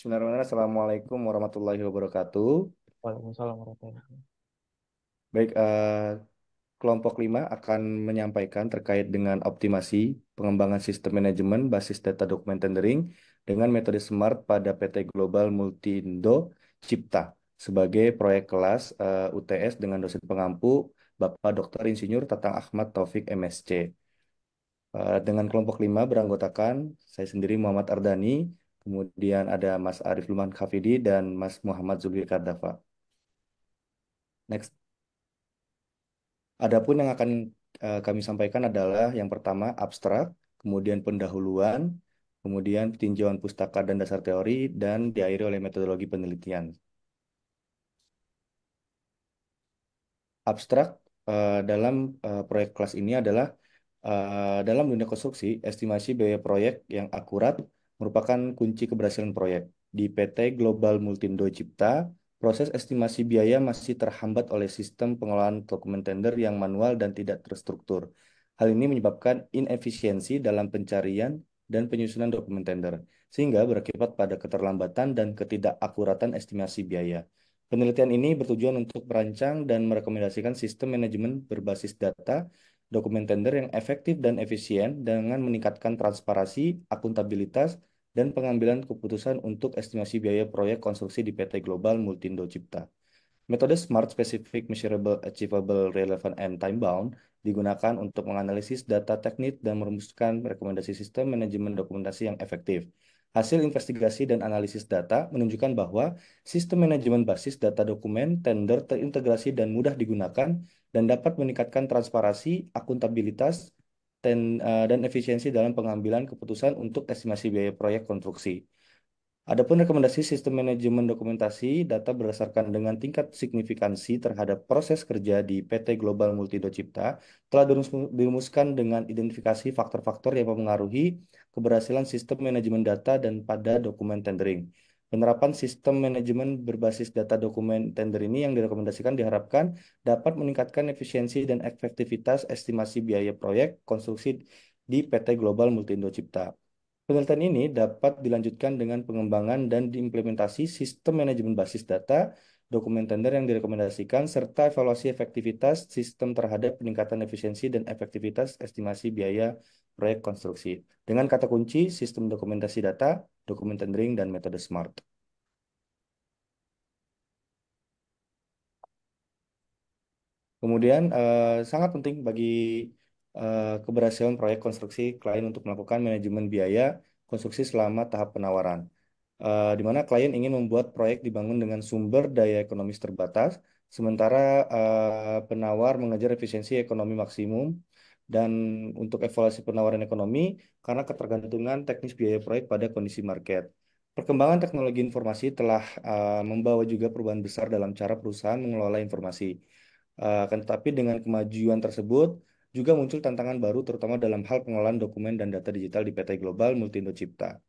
Bismillahirrahmanirrahim. Assalamualaikum warahmatullahi wabarakatuh. Waalaikumsalam warahmatullahi wabarakatuh. Baik, kelompok 5 akan menyampaikan terkait dengan optimasi pengembangan sistem manajemen basis data dokumen tendering dengan metode SMART pada PT Global Multindo Cipta sebagai proyek kelas UTS dengan dosen pengampu Bapak Dr. Insinyur Tatang Ahmad Taufik MSC. Dengan kelompok 5 beranggotakan saya sendiri Muhammad Ardani, kemudian ada Mas Arif Luman Khafidi dan Mas Muhammad Zulfikar Dafa. Next. Adapun yang akan kami sampaikan adalah yang pertama abstrak, kemudian pendahuluan, kemudian tinjauan pustaka dan dasar teori, dan diakhiri oleh metodologi penelitian. Abstrak dalam proyek kelas ini adalah dalam dunia konstruksi, estimasi biaya proyek yang akurat merupakan kunci keberhasilan proyek. Di PT Global Multindo Cipta, proses estimasi biaya masih terhambat oleh sistem pengelolaan dokumen tender yang manual dan tidak terstruktur. Hal ini menyebabkan inefisiensi dalam pencarian dan penyusunan dokumen tender, sehingga berakibat pada keterlambatan dan ketidakakuratan estimasi biaya. Penelitian ini bertujuan untuk merancang dan merekomendasikan sistem manajemen berbasis data dokumen tender yang efektif dan efisien dengan meningkatkan transparansi, akuntabilitas, dan pengambilan keputusan untuk estimasi biaya proyek konstruksi di PT Global Multindo Cipta. Metode SMART Specific, Measurable, Achievable, Relevant, and Time-bound digunakan untuk menganalisis data teknis dan merumuskan rekomendasi sistem manajemen dokumentasi yang efektif. Hasil investigasi dan analisis data menunjukkan bahwa sistem manajemen basis data dokumen tender terintegrasi dan mudah digunakan dan dapat meningkatkan transparansi, akuntabilitas, dan efisiensi dalam pengambilan keputusan untuk estimasi biaya proyek konstruksi. Adapun rekomendasi sistem manajemen dokumentasi data berdasarkan dengan tingkat signifikansi terhadap proses kerja di PT Global Multindo Cipta telah dirumuskan dengan identifikasi faktor-faktor yang mempengaruhi keberhasilan sistem manajemen data dan pada dokumen tendering. Penerapan sistem manajemen berbasis data dokumen tender ini yang direkomendasikan diharapkan dapat meningkatkan efisiensi dan efektivitas estimasi biaya proyek konstruksi di PT Global Multindo Cipta. Penelitian ini dapat dilanjutkan dengan pengembangan dan diimplementasi sistem manajemen basis data, dokumen tender yang direkomendasikan, serta evaluasi efektivitas sistem terhadap peningkatan efisiensi dan efektivitas estimasi biaya proyek konstruksi. Dengan kata kunci, sistem dokumentasi data, dokumen tendering, dan metode SMART. Kemudian, sangat penting bagi keberhasilan proyek konstruksi klien untuk melakukan manajemen biaya konstruksi selama tahap penawaran. Di mana klien ingin membuat proyek dibangun dengan sumber daya ekonomis terbatas, sementara penawar mengejar efisiensi ekonomi maksimum dan untuk evaluasi penawaran ekonomi karena ketergantungan teknis biaya proyek pada kondisi market. Perkembangan teknologi informasi telah membawa juga perubahan besar dalam cara perusahaan mengelola informasi. Akan tetapi dengan kemajuan tersebut juga muncul tantangan baru terutama dalam hal pengelolaan dokumen dan data digital di PT Global Multindo Cipta.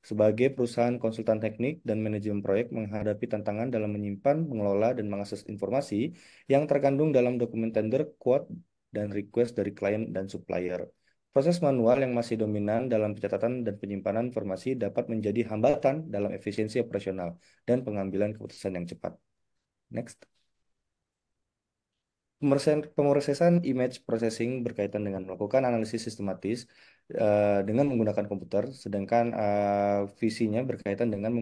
Sebagai perusahaan konsultan teknik dan manajemen proyek menghadapi tantangan dalam menyimpan, mengelola, dan mengakses informasi yang terkandung dalam dokumen tender, quote, dan request dari klien dan supplier. Proses manual yang masih dominan dalam pencatatan dan penyimpanan informasi dapat menjadi hambatan dalam efisiensi operasional dan pengambilan keputusan yang cepat. Next. Pemrosesan image processing berkaitan dengan melakukan analisis sistematis dengan menggunakan komputer, sedangkan visinya berkaitan dengan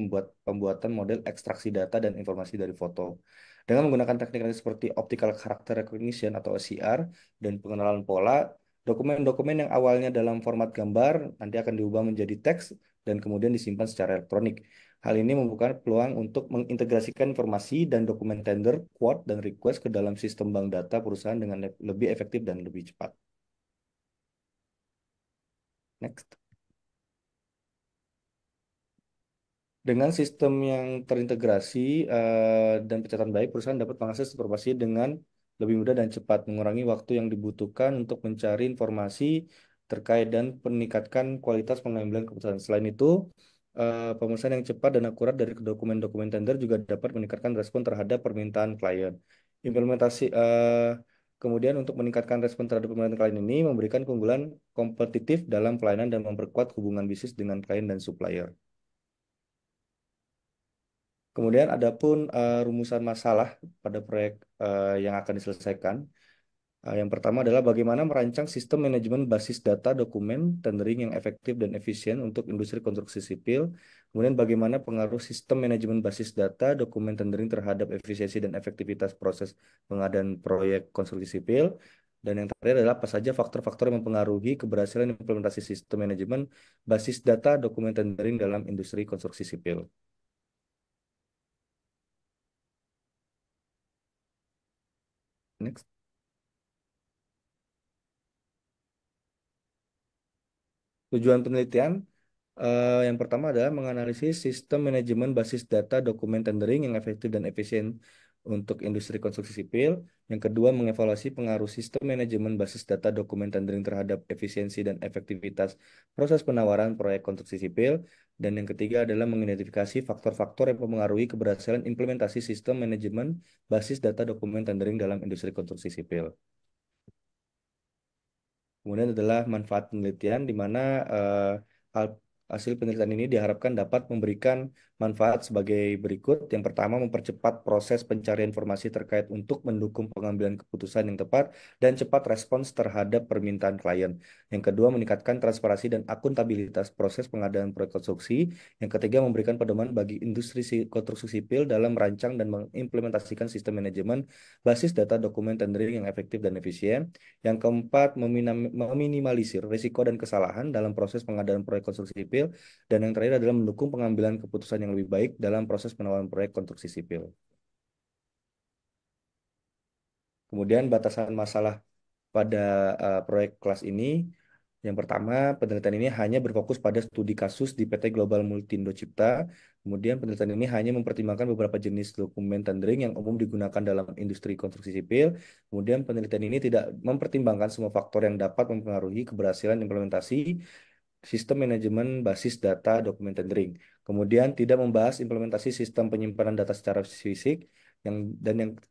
pembuatan model ekstraksi data dan informasi dari foto. Dengan menggunakan teknik seperti optical character recognition atau OCR dan pengenalan pola, dokumen-dokumen yang awalnya dalam format gambar nanti akan diubah menjadi teks dan kemudian disimpan secara elektronik. Hal ini membuka peluang untuk mengintegrasikan informasi dan dokumen tender, quote, dan request ke dalam sistem bank data perusahaan dengan lebih efektif dan lebih cepat. Next. Dengan sistem yang terintegrasi dan pencatatan baik, perusahaan dapat mengakses informasi dengan lebih mudah dan cepat, mengurangi waktu yang dibutuhkan untuk mencari informasi terkait dan meningkatkan kualitas pengambilan keputusan. Selain itu, pemesanan yang cepat dan akurat dari dokumen-dokumen tender juga dapat meningkatkan respon terhadap permintaan klien. Implementasi kemudian untuk meningkatkan respon terhadap permintaan klien ini memberikan keunggulan kompetitif dalam pelayanan dan memperkuat hubungan bisnis dengan klien dan supplier. Kemudian adapun rumusan masalah pada proyek yang akan diselesaikan. Yang pertama adalah bagaimana merancang sistem manajemen basis data dokumen tendering yang efektif dan efisien untuk industri konstruksi sipil. Kemudian bagaimana pengaruh sistem manajemen basis data dokumen tendering terhadap efisiensi dan efektivitas proses pengadaan proyek konstruksi sipil. Dan yang terakhir adalah apa saja faktor-faktor yang mempengaruhi keberhasilan implementasi sistem manajemen basis data dokumen tendering dalam industri konstruksi sipil. Next. Tujuan penelitian yang pertama adalah menganalisis sistem manajemen basis data dokumen tendering yang efektif dan efisien untuk industri konstruksi sipil. Yang kedua, mengevaluasi pengaruh sistem manajemen basis data dokumen tendering terhadap efisiensi dan efektivitas proses penawaran proyek konstruksi sipil. Dan yang ketiga adalah mengidentifikasi faktor-faktor yang mempengaruhi keberhasilan implementasi sistem manajemen basis data dokumen tendering dalam industri konstruksi sipil. Kemudian adalah manfaat penelitian di mana hal- hasil penelitian ini diharapkan dapat memberikan manfaat sebagai berikut. Yang pertama, mempercepat proses pencarian informasi terkait untuk mendukung pengambilan keputusan yang tepat dan cepat respons terhadap permintaan klien. Yang kedua, meningkatkan transparansi dan akuntabilitas proses pengadaan proyek konstruksi. Yang ketiga, memberikan pedoman bagi industri konstruksi sipil dalam merancang dan mengimplementasikan sistem manajemen basis data dokumen tendering yang efektif dan efisien. Yang keempat, meminimalisir risiko dan kesalahan dalam proses pengadaan proyek konstruksi sipil. Dan yang terakhir adalah mendukung pengambilan keputusan yang lebih baik dalam proses penawaran proyek konstruksi sipil. Kemudian batasan masalah pada proyek kelas ini. Yang pertama, penelitian ini hanya berfokus pada studi kasus di PT Global Multindo Cipta. Kemudian penelitian ini hanya mempertimbangkan beberapa jenis dokumen tendering yang umum digunakan dalam industri konstruksi sipil. Kemudian penelitian ini tidak mempertimbangkan semua faktor yang dapat mempengaruhi keberhasilan implementasi sistem manajemen basis data dokumen tendering. Kemudian tidak membahas implementasi sistem penyimpanan data secara fisik yang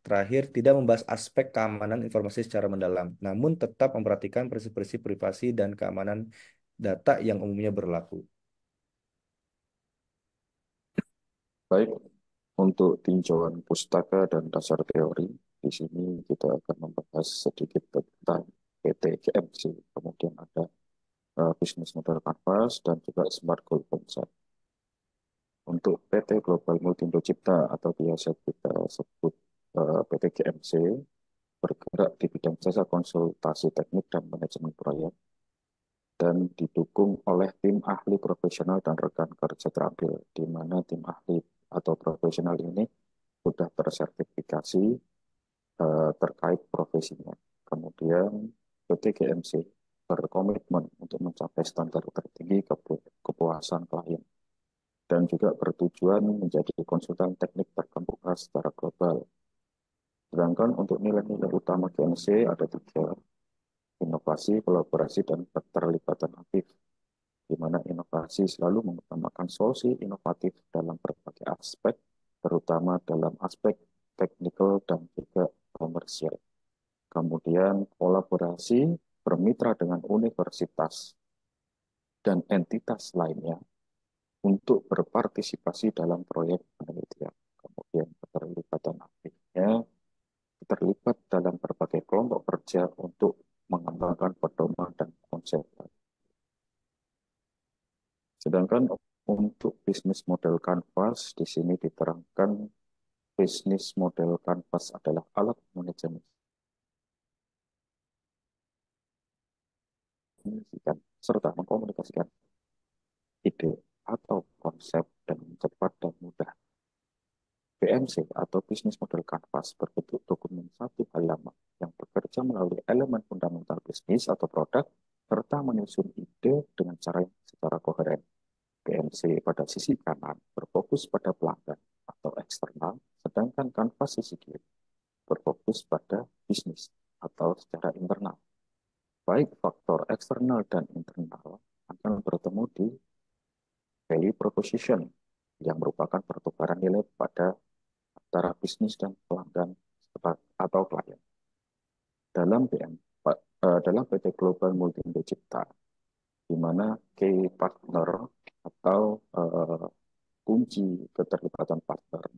terakhir tidak membahas aspek keamanan informasi secara mendalam, namun tetap memperhatikan prinsip-prinsip privasi dan keamanan data yang umumnya berlaku. Baik, untuk tinjauan pustaka dan dasar teori, di sini kita akan membahas sedikit tentang PT GMC, kemudian ada Business Model Canvas, dan juga Smart Goal Concept. Untuk PT Global Multindo Cipta atau biasa kita sebut PT GMC, bergerak di bidang jasa konsultasi teknik dan manajemen proyek, dan didukung oleh tim ahli profesional dan rekan kerja terampil, di mana tim ahli atau profesional ini sudah tersertifikasi terkait profesinya. Kemudian PT GMC berkomitmen untuk mencapai standar tertinggi kepuasan klien dan juga bertujuan menjadi konsultan teknik terkemuka secara global. Sedangkan untuk nilai-nilai utama GMC ada tiga: inovasi, kolaborasi, dan keterlibatan aktif, di mana inovasi selalu mengutamakan solusi inovatif dalam berbagai aspek, terutama dalam aspek teknikal dan juga komersial. Kemudian kolaborasi, bermitra dengan universitas dan entitas lainnya untuk berpartisipasi dalam proyek penelitian. Kemudian keterlibatan aktifnya terlibat dalam berbagai kelompok kerja untuk mengembangkan pedoman dan konsep. Sedangkan untuk bisnis model Canvas, di sini diterangkan bisnis model Canvas adalah alat manajemen serta mengkomunikasikan ide atau konsep dengan cepat dan mudah. BMC atau Business Model Canvas berbentuk dokumen satu halaman yang bekerja melalui elemen fundamental bisnis atau produk serta menyusun ide dengan cara yang secara koheren. BMC pada sisi kanan berfokus pada pelanggan atau eksternal, sedangkan Canvas sisi kiri berfokus pada bisnis atau secara internal. Baik faktor eksternal dan internal akan bertemu di value proposition yang merupakan pertukaran nilai pada antara bisnis dan pelanggan atau klien. Dalam PT Global Multindo Cipta, di mana key partner atau kunci keterlibatan partner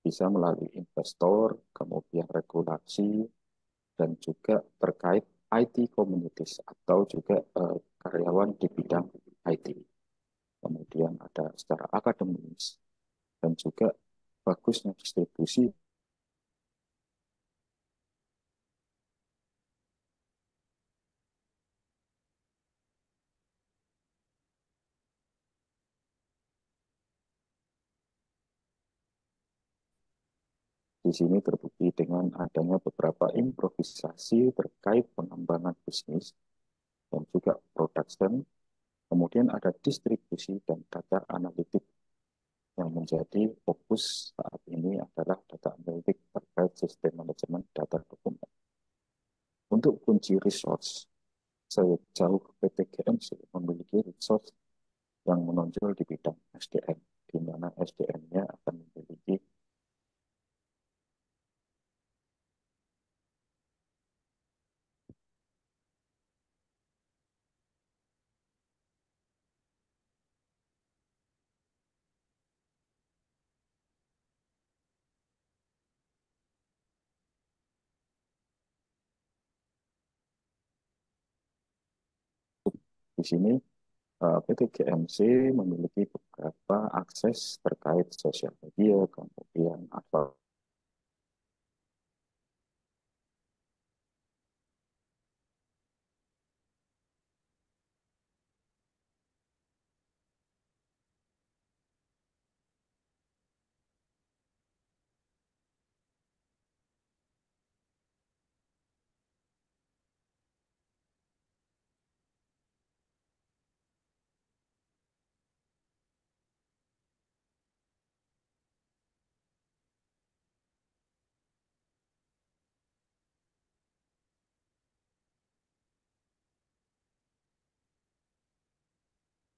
bisa melalui investor, kemudian regulasi, dan juga terkait IT communities atau juga karyawan di bidang IT. Kemudian ada secara akademis dan juga bagusnya distribusi. Di sini terbukti dengan adanya beberapa improvisasi terkait pengembangan bisnis dan juga production. Kemudian ada distribusi dan data analitik yang menjadi fokus saat ini adalah data analitik terkait sistem manajemen data dokumen. Untuk kunci resource, sejauh PT GMC memiliki resource yang menonjol di bidang SDM, di mana SDM-nya akan memiliki di sini PT GMC memiliki beberapa akses terkait sosial media, kemudian apa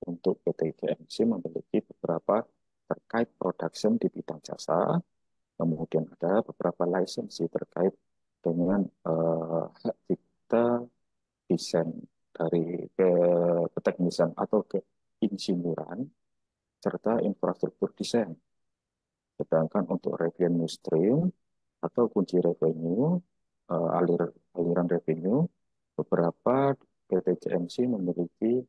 untuk PT GMC memiliki beberapa terkait production di bidang jasa, kemudian ada beberapa lisensi terkait dengan hak cipta desain dari keteknisan atau keinsinyuran serta infrastruktur desain. Sedangkan untuk revenue stream atau kunci revenue, aliran revenue, beberapa PT GMC memiliki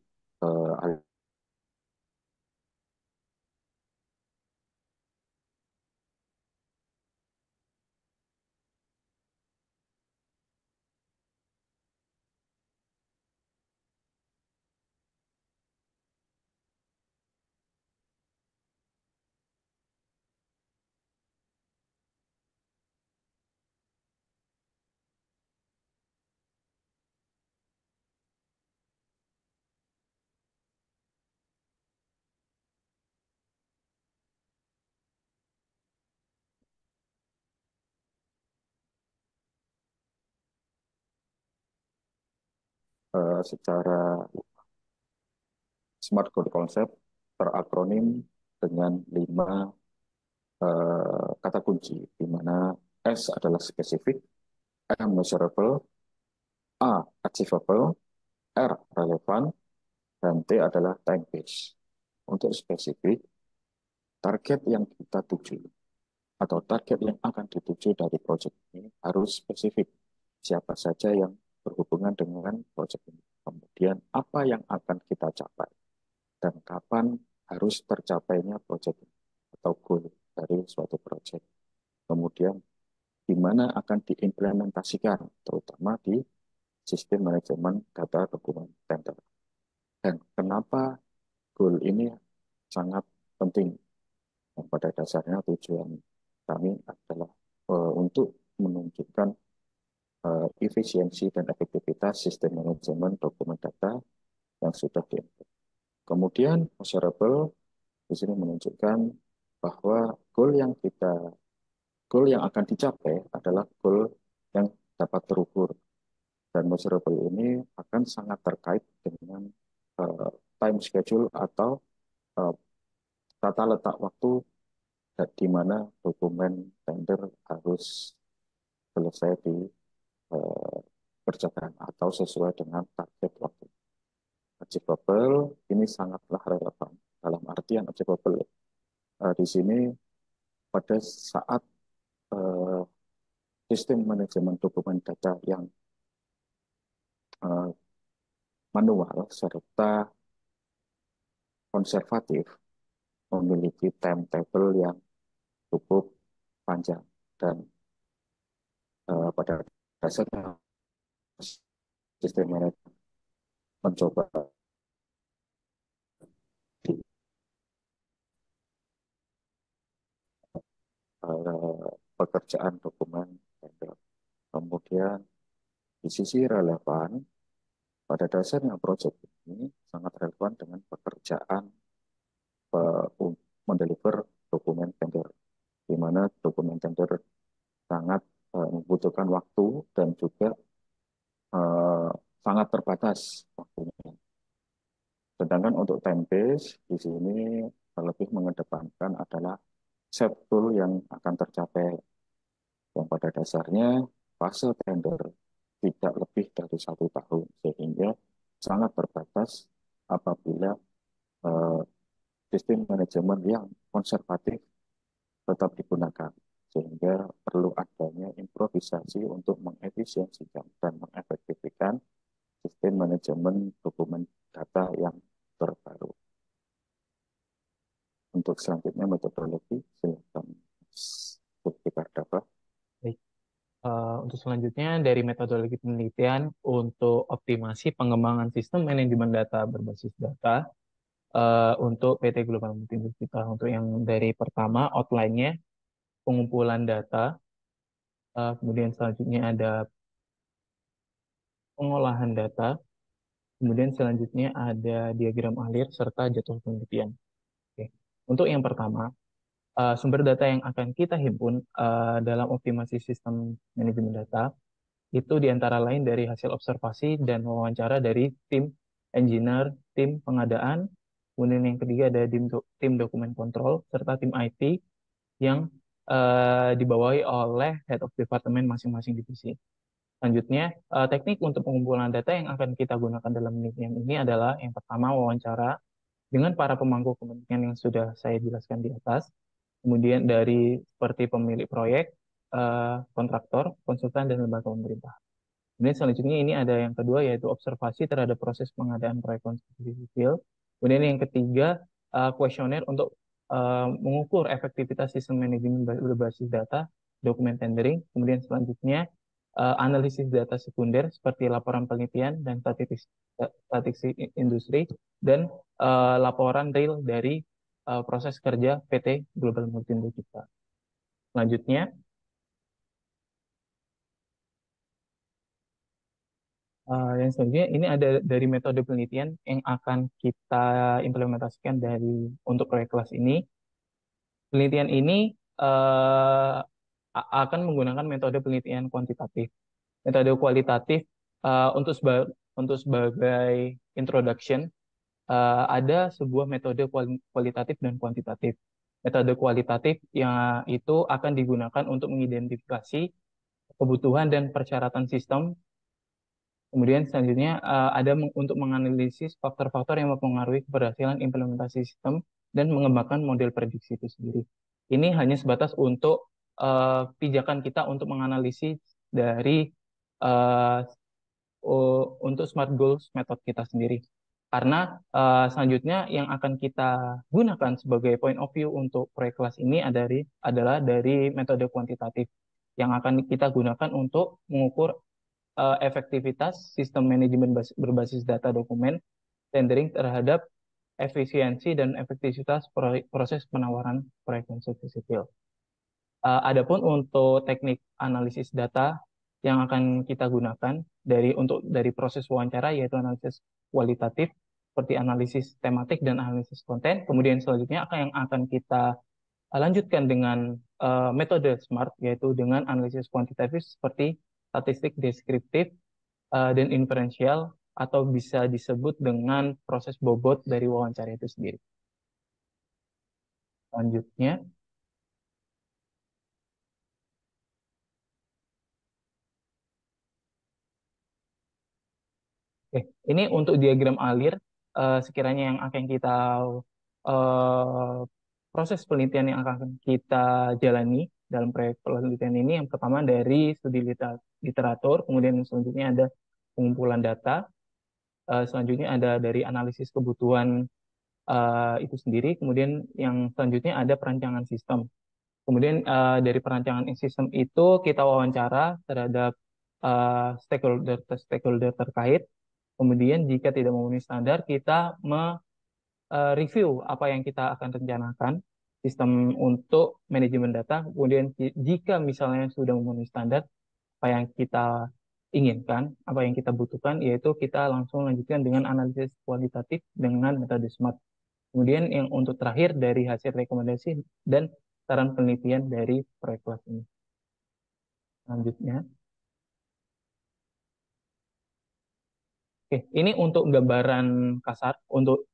secara Smart Goal Concept terakronim dengan 5 kata kunci, di mana S adalah spesifik, M measurable, A achievable, R relevan, dan T adalah time based. Untuk spesifik, target yang kita tuju atau target yang akan dituju dari proyek ini harus spesifik. Siapa saja yang berhubungan dengan proyek ini. Kemudian apa yang akan kita capai dan kapan harus tercapainya proyek ini atau goal dari suatu proyek. Kemudian di mana akan diimplementasikan, terutama di sistem manajemen data dokumen tender. Dan kenapa goal ini sangat penting? Dan pada dasarnya tujuan kami adalah untuk menunjukkan efisiensi dan efektivitas sistem manajemen dokumen data yang sudah diimplementasikan. Kemudian measurable di sini menunjukkan bahwa goal yang akan dicapai adalah goal yang dapat terukur, dan measurable ini akan sangat terkait dengan uh, time schedule atau uh, tata letak waktu di mana dokumen tender harus selesai dikerjakan atau sesuai dengan target waktu. Achievable ini sangatlah relevan dalam artian achievable di sini pada saat eh, sistem manajemen dokumen data yang eh, manual serta konservatif memiliki timetable yang cukup panjang dan pada dasarnya sistem manajemen mencoba pekerjaan dokumen vendor. Kemudian di sisi relevan, pada dasarnya proyek ini sangat relevan dengan pekerjaan mendeliver dokumen vendor, di mana dokumen vendor sangat membutuhkan waktu dan juga eh, sangat terbatas waktunya. Sedangkan untuk time base di sini lebih mengedepankan adalah set goal yang akan tercapai, yang pada dasarnya fase tender tidak lebih dari 1 tahun, sehingga sangat terbatas apabila eh, sistem manajemen yang konservatif tetap digunakan, sehingga perlu adanya improvisasi untuk mengefisiensikan dan mengefektifkan sistem manajemen dokumen data yang terbaru. Untuk selanjutnya metodologi, silakan kita dapat. Baik. Untuk selanjutnya dari metodologi penelitian untuk optimasi pengembangan sistem manajemen data berbasis data untuk PT Global Multindo kita. Untuk yang dari pertama outline-nya pengumpulan data, kemudian selanjutnya ada pengolahan data, kemudian selanjutnya ada diagram alir serta jadwal penelitian. Oke. Untuk yang pertama, sumber data yang akan kita himpun dalam optimasi sistem manajemen data itu diantara lain dari hasil observasi dan wawancara dari tim engineer, tim pengadaan, kemudian yang ketiga ada tim dokumen kontrol serta tim IT yang dibawahi oleh head of department masing-masing divisi. Selanjutnya, teknik untuk pengumpulan data yang akan kita gunakan dalam penelitian ini adalah yang pertama wawancara dengan para pemangku kepentingan yang sudah saya jelaskan di atas, kemudian dari seperti pemilik proyek, kontraktor, konsultan, dan lembaga pemerintah. Kemudian selanjutnya ini ada yang kedua yaitu observasi terhadap proses pengadaan proyek konstruksi sipil. Kemudian yang ketiga kuesioner untuk mengukur efektivitas sistem manajemen berbasis data, dokumen tendering. Kemudian selanjutnya analisis data sekunder seperti laporan penelitian dan statistik industri dan laporan real dari proses kerja PT Global Multindo kita. Selanjutnya yang selanjutnya ini ada dari metode penelitian yang akan kita implementasikan untuk proyek kelas ini. Penelitian ini uh, akan menggunakan metode penelitian kuantitatif. Metode kualitatif untuk sebagai introduction ada sebuah metode kualitatif dan kuantitatif. Metode kualitatif yang itu akan digunakan untuk mengidentifikasi kebutuhan dan persyaratan sistem. Kemudian selanjutnya ada untuk menganalisis faktor-faktor yang mempengaruhi keberhasilan implementasi sistem dan mengembangkan model prediksi itu sendiri. Ini hanya sebatas untuk pijakan kita untuk menganalisis dari uh, untuk smart goals method kita sendiri. Karena selanjutnya yang akan kita gunakan sebagai point of view untuk proyek kelas ini adalah dari metode kuantitatif yang akan kita gunakan untuk mengukur efektivitas sistem manajemen berbasis data dokumen tendering terhadap efisiensi dan efektivitas proses penawaran proyek konstruksi sipil. Adapun untuk teknik analisis data yang akan kita gunakan dari proses wawancara yaitu analisis kualitatif seperti analisis tematik dan analisis konten. Kemudian selanjutnya yang akan kita lanjutkan dengan metode SMART yaitu dengan analisis kuantitatif seperti statistik deskriptif dan inferensial atau bisa disebut dengan proses bobot dari wawancara itu sendiri. Selanjutnya, oke, ini untuk diagram alir sekiranya yang akan kita uh, proses penelitian yang akan kita jalani dalam proyek penelitian ini, yang pertama dari studi literatur, kemudian yang selanjutnya ada pengumpulan data, selanjutnya ada dari analisis kebutuhan itu sendiri, kemudian yang selanjutnya ada perancangan sistem. Kemudian dari perancangan sistem itu kita wawancara terhadap stakeholder terkait. Kemudian jika tidak memenuhi standar, kita review apa yang kita akan rencanakan sistem untuk manajemen data. Kemudian jika misalnya sudah memenuhi standar, apa yang kita inginkan, apa yang kita butuhkan, yaitu kita langsung lanjutkan dengan analisis kualitatif dengan metode SMART. Kemudian yang untuk terakhir dari hasil rekomendasi dan saran penelitian dari proyek kelas ini. Selanjutnya, oke, ini untuk gambaran kasar untuk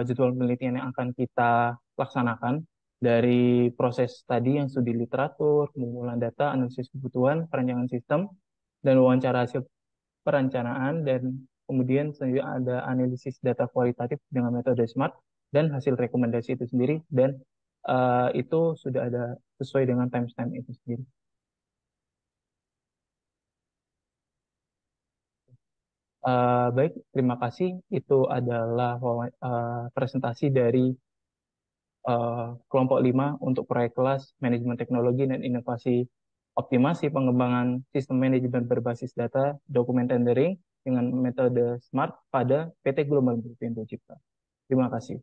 jadwal penelitian yang akan kita laksanakan dari proses tadi yang studi literatur, pengumpulan data, analisis kebutuhan, perancangan sistem, dan wawancara hasil perencanaan, dan kemudian selanjutnya ada analisis data kualitatif dengan metode SMART dan hasil rekomendasi itu sendiri, dan itu sudah ada sesuai dengan timestamp itu sendiri. Baik, terima kasih. Itu adalah presentasi dari kelompok 5 untuk proyek kelas Manajemen Teknologi dan Inovasi Optimasi Pengembangan Sistem Manajemen Berbasis Data Dokumen Tendering dengan metode SMART pada PT Global Multindo Cipta. Terima kasih.